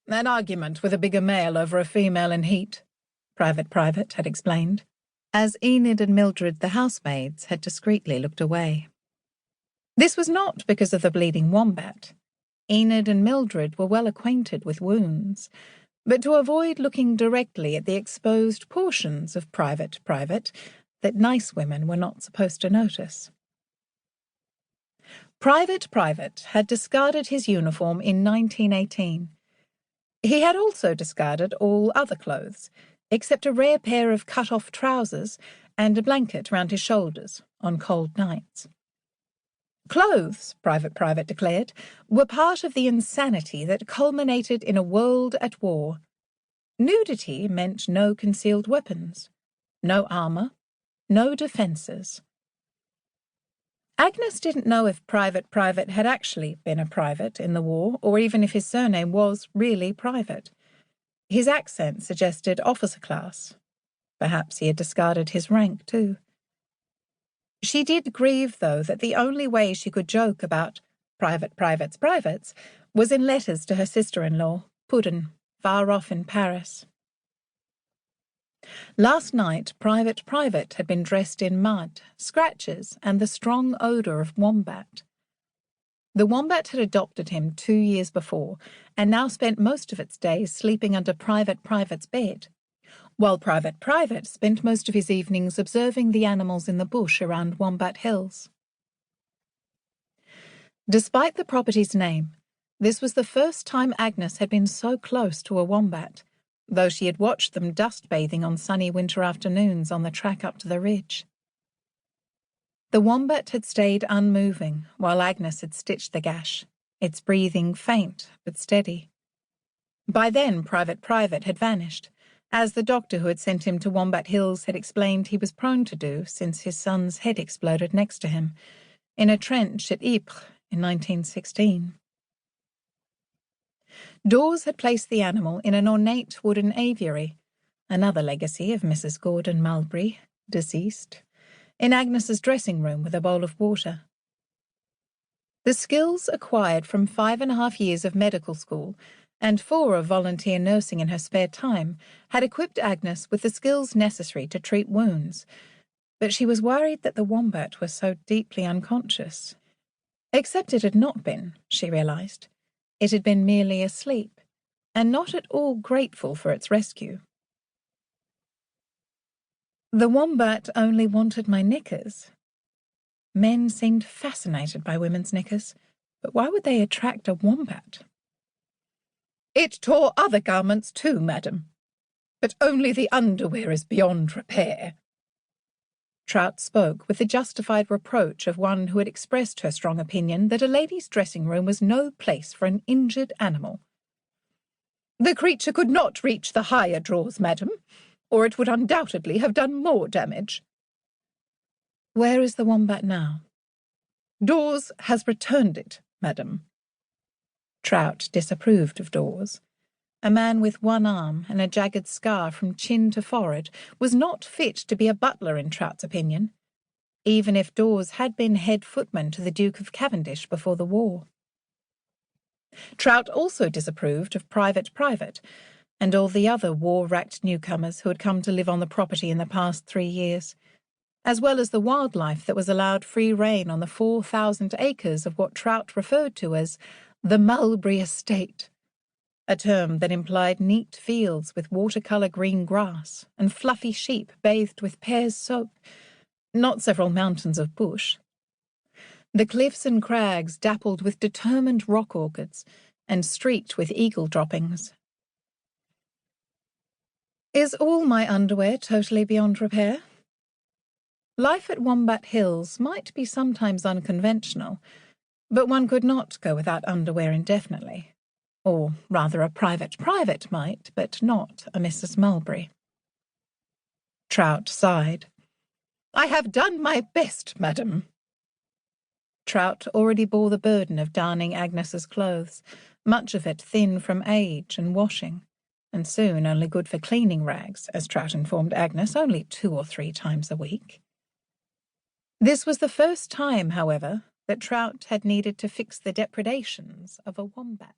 An argument with a bigger male over a female in heat, Private had explained, as Enid and Mildred, the housemaids, had discreetly looked away. This was not because of the bleeding wombat. Enid and Mildred were well acquainted with wounds, but to avoid looking directly at the exposed portions of Private that nice women were not supposed to notice. Private had discarded his uniform in 1918. He had also discarded all other clothes, except a rare pair of cut-off trousers and a blanket round his shoulders on cold nights. Clothes, Private declared, were part of the insanity that culminated in a world at war. Nudity meant no concealed weapons, no armour, no defences. Agnes didn't know if Private had actually been a private in the war, or even if his surname was really Private. His accent suggested officer class. Perhaps he had discarded his rank, too. She did grieve, though, that the only way she could joke about privates was in letters to her sister-in-law, Puddin, far off in Paris. Last night, Private had been dressed in mud, scratches, and the strong odour of wombat. The wombat had adopted him 2 years before, and now spent most of its days sleeping under Private's bed, while Private spent most of his evenings observing the animals in the bush around Wombat Hills. Despite the property's name, this was the first time Agnes had been so close to a wombat, though she had watched them dust-bathing on sunny winter afternoons on the track up to the ridge. The wombat had stayed unmoving while Agnes had stitched the gash, its breathing faint but steady. By then Private had vanished, as the doctor who had sent him to Wombat Hills had explained he was prone to do since his son's head exploded next to him, in a trench at Ypres in 1916. Dawes had placed the animal in an ornate wooden aviary, another legacy of Mrs. Gordon Mulberry, deceased, in Agnes's dressing room with a bowl of water. The skills acquired from 5.5 years of medical school and 4 of volunteer nursing in her spare time had equipped Agnes with the skills necessary to treat wounds, but she was worried that the wombat was so deeply unconscious. Except it had not been, she realised. It had been merely asleep, and not at all grateful for its rescue. The wombat only wanted my knickers. Men seemed fascinated by women's knickers, but why would they attract a wombat? It tore other garments too, madam, but only the underwear is beyond repair. Trout spoke with the justified reproach of one who had expressed her strong opinion that a lady's dressing room was no place for an injured animal. The creature could not reach the higher drawers, madam, or it would undoubtedly have done more damage. Where is the wombat now? Dawes has returned it, madam. Trout disapproved of Dawes. A man with one arm and a jagged scar from chin to forehead was not fit to be a butler in Trout's opinion, even if Dawes had been head footman to the Duke of Cavendish before the war. Trout also disapproved of Private and all the other war-racked newcomers who had come to live on the property in the past 3 years, as well as the wildlife that was allowed free rein on the 4,000 acres of what Trout referred to as the Mulberry Estate, a term that implied neat fields with watercolour green grass and fluffy sheep bathed with Pears soap, not several mountains of bush. The cliffs and crags dappled with determined rock orchids and streaked with eagle droppings. Is all my underwear totally beyond repair? Life at Wombat Hills might be sometimes unconventional, but one could not go without underwear indefinitely. Or rather a private might, but not a Mrs. Mulberry. Trout sighed. I have done my best, madam. Trout already bore the burden of darning Agnes's clothes, much of it thin from age and washing, and soon only good for cleaning rags, as Trout informed Agnes, only 2 or 3 times a week. This was the first time, however, that Trout had needed to fix the depredations of a wombat.